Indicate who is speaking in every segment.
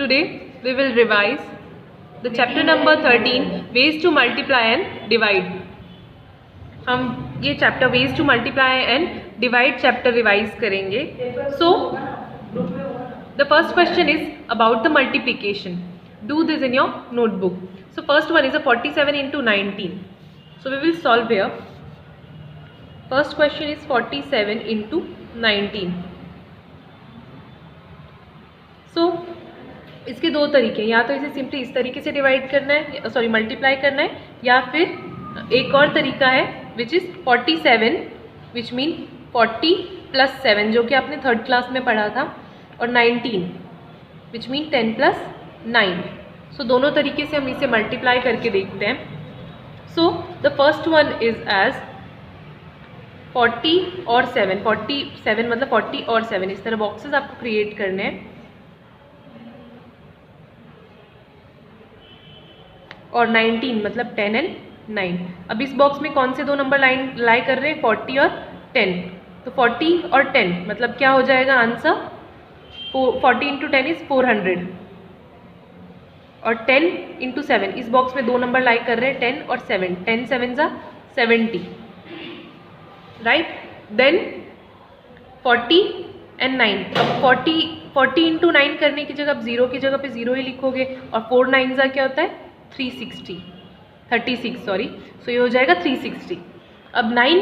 Speaker 1: today we will revise the chapter number 13 ways to multiply and divide. हम ये chapter ways to multiply and divide chapter revise करेंगे. So the first question is about the multiplication. Do this in your notebook. So first one is a 47 into 19. So we will solve here. First question is 47 into 19. So इसके दो तरीके हैं, या तो इसे simply इस तरीके से डिवाइड करना है, सॉरी मल्टीप्लाई करना है, या फिर एक और तरीका है which is 47 which mean 40 plus 7 जो कि आपने थर्ड क्लास में पढ़ा था, और 19 विच मीन 10 प्लस 9. सो दोनों तरीके से हम इसे मल्टीप्लाई करके देखते हैं. So the first one is as 40 और 7. 47 मतलब 40 और 7, इस तरह बॉक्सेस आपको क्रिएट करने हैं. और 19 मतलब 10 एंड 9. अब इस बॉक्स में कौन से दो नंबर लाई कर रहे हैं, 40 और 10. तो 40 और 10 मतलब क्या हो जाएगा आंसर, 40 इंटू 10 इज 400, और 10 इंटू 7 इस बॉक्स में दो नंबर लाई कर रहे हैं 10 और 7. 10 7 ज़ा 70, राइट. Then 40 and 9. अब 40 इंटू 9 करने की जगह अब 0 की जगह पे 0 ही लिखोगे, और 4 9 ज़ा क्या होता है 36 सॉरी. सो ये हो जाएगा 360. अब 9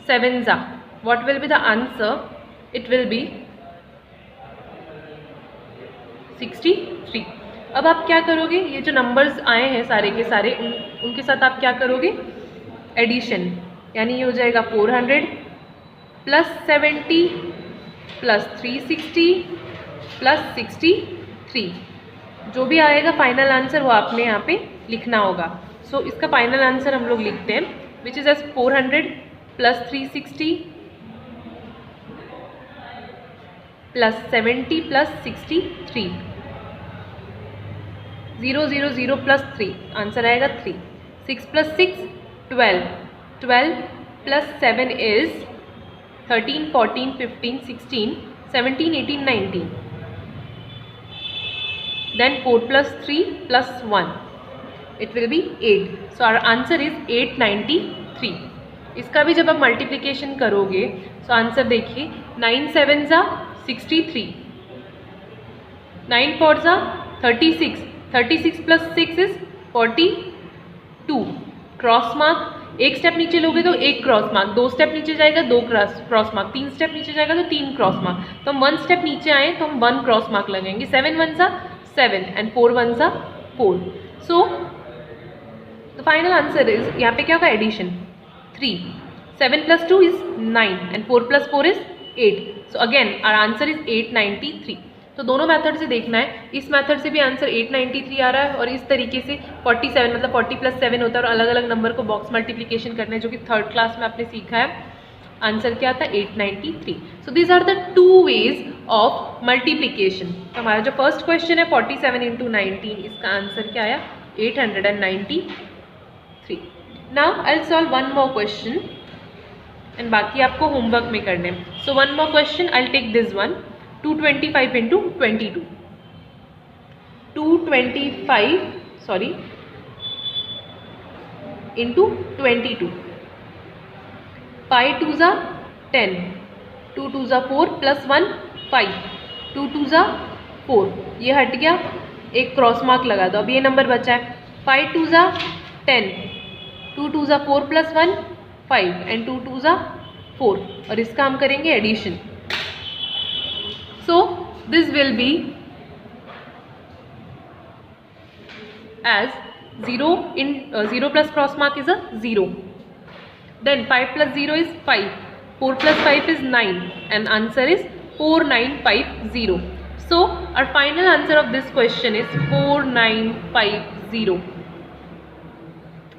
Speaker 1: 7 ज़ा what will be the answer, it will be 63. अब आप क्या करोगे, ये जो नंबर्स आए हैं सारे के सारे उनके साथ आप क्या करोगे, एडिशन. यानी ये हो जाएगा 400 प्लस 70 प्लस 360 प्लस 63. जो भी आएगा फाइनल आंसर वो आपने यहाँ पे लिखना होगा. सो इसका फाइनल आंसर हम लोग लिखते हैं which is as 400 plus 360 plus 70 plus 63. 0 0 0 plus 3 answer आएगा 3. 6 plus 6 12. 12 plus 7 is 13 14 15 16 17 18 19. Then 4 plus 3 plus 1, it will be 8. So our answer is 893. इसका भी जब आप मल्टीप्लिकेशन करोगे तो आंसर देखिए 9 7 ज़ा 63, 9 4 ज़ा 36, 36 प्लस 6 इज 42. क्रॉस मार्क एक स्टेप नीचे लोगे तो एक क्रॉस मार्क, दो स्टेप नीचे जाएगा दो क्रॉस मार्क, तीन स्टेप नीचे जाएगा तो तीन क्रॉस मार्क. तो हम 1 स्टेप नीचे आए तो हम 1 क्रॉस मार्क लगाएंगे. 7 1 ज़ा 7 and 4 1s are 4. So the final answer is, यहाँ पे क्या होगा addition, 3. 7 plus 2 is 9 and 4 plus 4 is 8. So again our answer is 893. तो दोनों मेथड से देखना है. इस मेथड से भी आंसर 893 आ रहा है, और इस तरीके से 47 मतलब 40 प्लस 7 होता है, और अलग अलग नंबर को बॉक्स मल्टीप्लिकेशन करना है जो कि थर्ड क्लास में आपने सीखा है. आंसर क्या आता है 893. So these are the two ways of multiplication. तो हमारा जो फर्स्ट क्वेश्चन है 47 इंटू 19, इसका आंसर क्या आया 893. Now I will solve one more question and बाकी आपको होमवर्क में करने. So one more question, I will take this one. 225 into 22. 225 sorry into 22. 5 2 ज़ा 10, 2 2 ज़ा 4 प्लस 1 5, 2 2 ज़ा 4. ये हट गया, एक क्रॉस मार्क लगा दो. अब ये नंबर बचा है 5 2 ज़ा 10, 2 2 ज़ा 4 प्लस 1 5 एंड 2 2 ज़ा 4, और इसका हम करेंगे addition. So this will be as 0 plus cross mark is a 0. Then 5 plus 0 is 5, 4 plus 5 is 9, and answer is 4950. So our final answer of this question is 4950.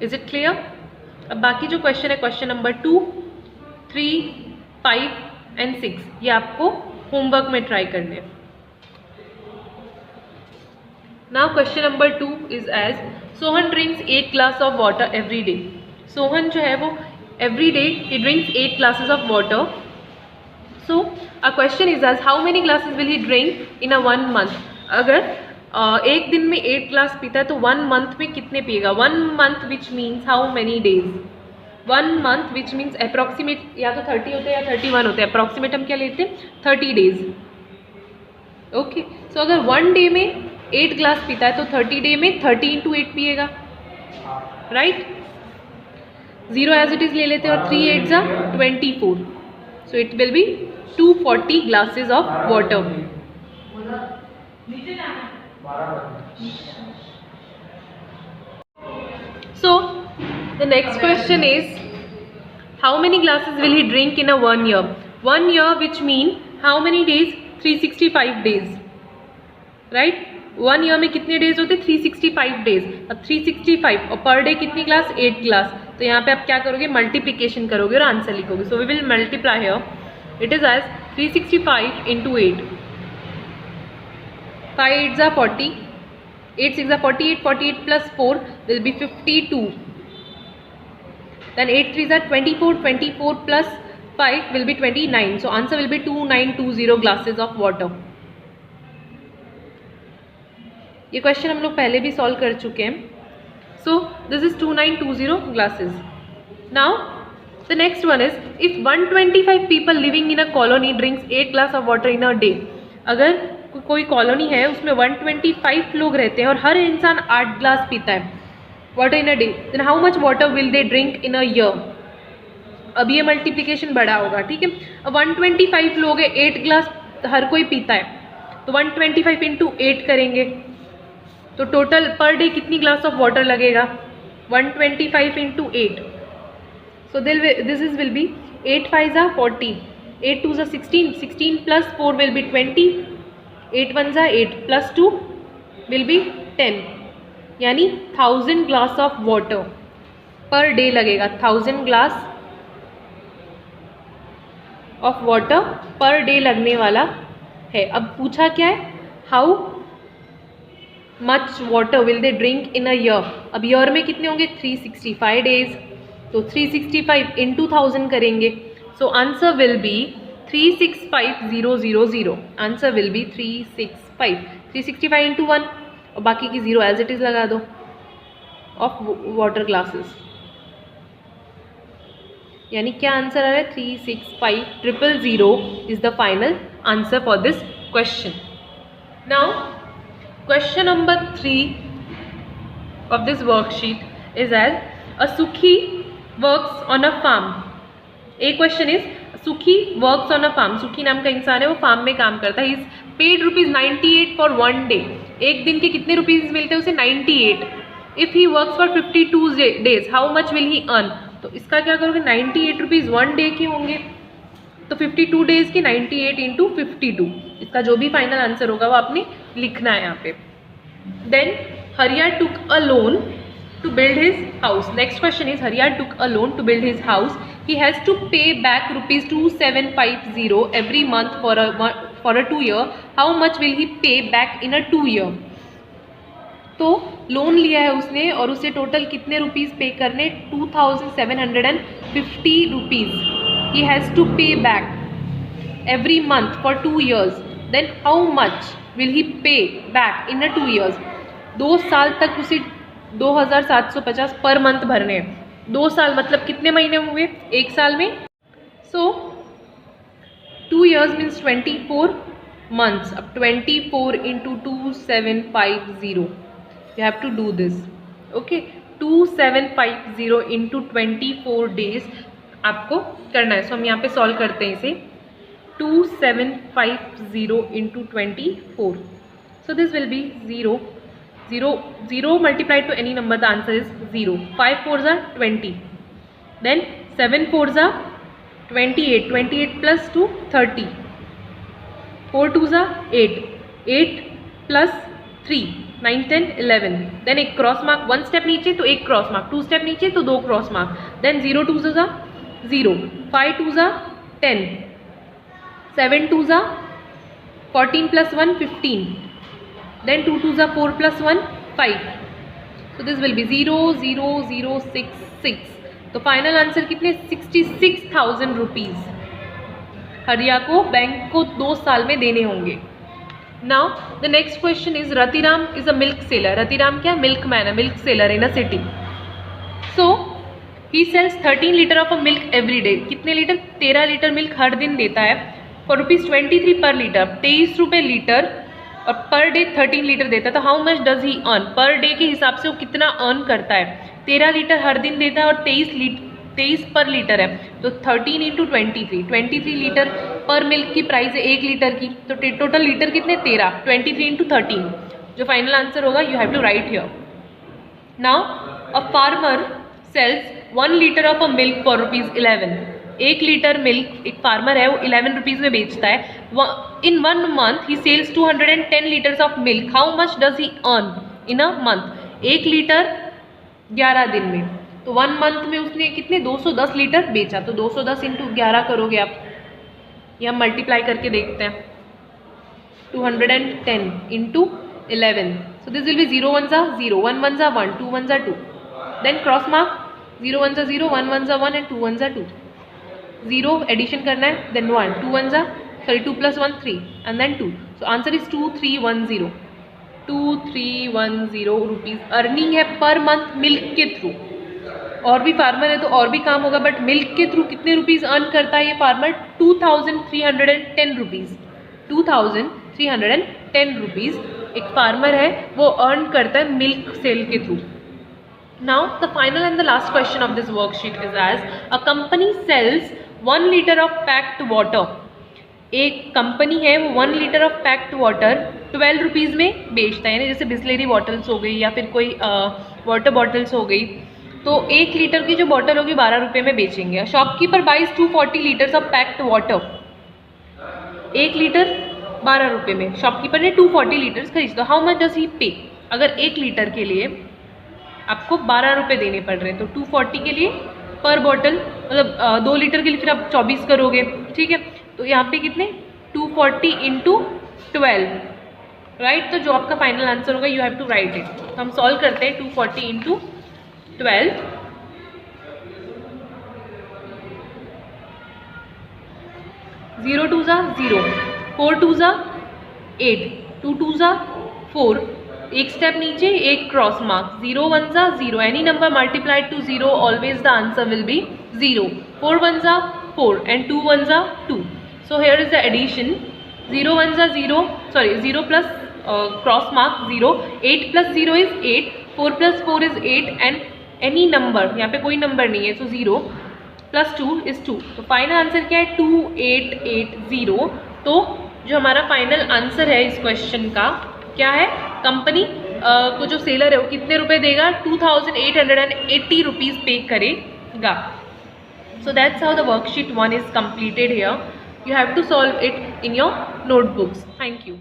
Speaker 1: Is it clear? अब बाकी जो question है question number 2, 3, 5 and 6 ये आपको homework में try करने हैं. Now question number 2 is as Sohan drinks 8 glass of water every day. Sohan जो है वो every day he drinks 8 glasses of water. So a question is as how many glasses will he drink in a 1 month. अगर एक दिन में 8 glass पीता है तो 1 मंथ में कितने पिएगा? 1 month which means how many days? 1 month which means approximate या तो 30 होते हैं या 31 होते हैं, अप्रॉक्सीमेट हम क्या लेते हैं? 30 डेज। ओके, सो अगर 1 डे में 8 ग्लास पीता है तो 30 डे में 30 × 8 पिएगा, राइट? 0 एज इट इज ले लेते हैं और 3 8 जा 24, so it will be 240 glasses of water. So the next question is, how many glasses will he drink in a 1 year? 1 year which mean how many days? 365 days, right? 1 year में कितने days होते? 365 days. अब 365 और per day कितनी glass? 8 glass. तो यहाँ पे आप क्या करोगे? मल्टीप्लिकेशन करोगे और आंसर लिखोगे। So we will multiply here, it is as 365 × 8, 5 8 are 40, 8 6 are 48, 48 plus 4 will be 52. Then 8 3 are 24, 24 plus 5 will be 29. So answer will be 2920 glasses of water. ये क्वेश्चन हम लोग पहले भी सॉल्व कर चुके हैं. So this is 2920 glasses. Now the next one is, if 125 people living in a colony drinks 8 glass of water in a day. अगर कोई कॉलोनी है उसमें 125 लोग रहते हैं और हर इंसान 8 ग्लास पीता है water in a day, then how much water will they drink in a year? अब ये मल्टीप्लिकेशन बड़ा होगा, ठीक है. अब 125 लोग हैं, 8 ग्लास हर कोई पीता है, तो 125 × 8 करेंगे तो टोटल पर डे कितनी ग्लास ऑफ वाटर लगेगा? 125 × 8. So this is will be 8 5 are 40, 8 2 are 16, 16 plus 4 will be 20, 8 1 are 8 plus 2 will be 10, यानी 1000 glass of water per day लगेगा. 1000 glass of water per day लगने वाला है. अब पूछा क्या है? How much water will they drink in a year. अब ईयर में कितने होंगे? 365 डेज, तो 365 × 1000 करेंगे. So answer will B 365000. Answer will B 365. 365 × 1 और बाकी की 0 एज इट इज लगा दो ऑफ वाटर ग्लासेस. यानी क्या आंसर आ रहा है? 365000 is the final answer for this question. Now question number 3 of this worksheet is as, a Sukhi works on a farm. A question is, Sukhi works on a farm. Sukhi नाम का इंसान है, वो farm में काम करता है. He is paid ₹98 for 1 day. एक दिन के कितने रुपीज मिलते हैं उसे? 98. If he works for 52 days, how much will he earn? तो इसका क्या करोगे? 98 रुपीज़ 1 डे के होंगे, तो 52 डेज के 98 × 52. इसका जो भी फाइनल आंसर होगा वो आपने लिखना है यहाँ पे. देन हरिया टुक अ loan to build his house. Next question is, Hariya took a loan to build his house. He has to pay back ₹2750 every month for a 2 year. How much will he pay back in a 2 year? तो loan लिया है उसने और उसे total कितने rupees पे करने? 2750 rupees. He has to pay back every month for 2 years. Then how much will he pay back in a 2 years? 2 साल तक उसे 2750 पर मंथ भरने हैं. 2 साल मतलब कितने महीने हुए? 1 साल में. सो 2 years मीन्स 24 months. अब 24 × 2750. You have to do this. Okay, 2750 × 24 days आपको करना है. सो हम यहाँ पे सॉल्व करते हैं इसे. 2750 × 24. So this will be 0. 0 multiplied to any number, the answer is 0. 5 4s are 20. Then 7 4s are 28. 28 plus 2 30. 4 2s are 8. 8 plus 3 9 10 11. Then एक क्रॉस मार्क, 1 स्टेप नीचे तो एक क्रॉस मार्क, 2 स्टेप नीचे तो 2 cross mark. Then 0 2s are 0. 5 2s are 10. 7 2s are 14 plus 1 15. Then 2 2s are 4 plus 1 5. So this will be 0 0 0 6 6. तो final answer कितने? 66,000 rupees हरिया को बैंक को 2 साल में देने होंगे. Now the next question is Ratiram is a milk seller. Ratiram क्या milkman है, milk seller in a city. So he sells 13 liter of a milk every day. कितने लीटर? 13 लीटर मिल्क हर दिन देता है for ₹23 पर लीटर, 23 रुपये litre, और per day 13 litre देता है. तो how much does he earn? Per day के हिसाब से वो कितना अर्न करता है? 13 लीटर हर दिन देता है और 23 पर लीटर है, तो 13 इंटू 23 लीटर पर मिल्क की प्राइस है 1 लीटर की. तो टोटल लीटर कितने? 13. 23 इंटू 13 जो फाइनल आंसर होगा you have to write here. Now a farmer sells 1 litre of a milk for ₹11. 1 litre milk एक फार्मर है वो 11 रुपीज़ में बेचता है. In 1 month he sells 210 litres of milk. How much does he earn in a month? 1 litre 11 दिन में, तो 1 month में उसने कितने? 210 लीटर बेचा. तो 210 इंटू 11 करोगे आप, या मल्टीप्लाई करके देखते हैं. 210 into 11, so this will be 0 1 ज़ा 0, 1 1 ज़ा 1, 2 1 ज़ा 2. देन क्रॉस मार्क, 0 1 ज़ा 0, 1 1 ज़ा 1 एंड 2 1 ज़ा 2. 0 एडिशन करना है, देन 1, 2 1 ज़ा 2 + 1 3 and then 2. So answer is 2310. 2310 rupees earning है पर मंथ मिल्क के थ्रू. और भी फार्मर है तो और भी काम होगा, बट मिल्क के थ्रू कितने रुपीज़ अर्न करता है ये फार्मर? 2310 रुपीज़. 2310 रुपीज़ एक फार्मर है वो अर्न करता है मिल्क सेल के through. Now the final and the last question of this worksheet is as a company sells 1 litre of packed water. एक कंपनी है वो 1 litre of packed water 12 rupees में बेचता है. यानी जैसे बिस्लेरी बॉटल्स हो गई या फिर कोई वाटर बॉटल्स हो गई, तो 1 लीटर की जो बॉटल होगी 12 रुपये में बेचेंगे. Shopkeeper buys 240 litres of packed water. 1 litre 12 रुपये में शॉपकीपर ने 240 लीटर्स खरीद. तो हाउ मच डज ही पे? अगर 1 लीटर के लिए आपको 12 रुपये देने पड़ रहे हैं, तो 240 के लिए पर बॉटल, मतलब 2 लीटर के लिए फिर आप 24 करोगे. ठीक है, तो यहाँ पे कितने? 240 इंटू 12, राइट. तो जो आपका फाइनल आंसर होगा you have to write it. तो हम सॉल्व करते हैं. 240 इंटू 12, 0 2 ज़ा 0, 4 2 ज़ा 8, 2 2 ज़ा 4, एक स्टेप नीचे, एक क्रॉस मार्क. 0 1 ज़ा 0, any number multiplied to 0 always the answer will be 0. 4 1 ज़ा 4 एंड 2 1 ज़ा 2. So here is the addition. 0 1 ज़ा 0, sorry 0 plus cross mark 0, 8 + 0 is 8, 4 + 4 is 8 and any number, यहाँ पे कोई नंबर नहीं है, सो 0 + 2 इज 2. तो फाइनल आंसर क्या है? 2880. तो जो हमारा फाइनल आंसर है इस क्वेश्चन का क्या है? कंपनी को जो सेलर है वो कितने रुपए देगा? 2880 रुपीज़ पे करेगा. So that's how the worksheet 1 is completed here. You have to solve it in your notebooks. Thank you.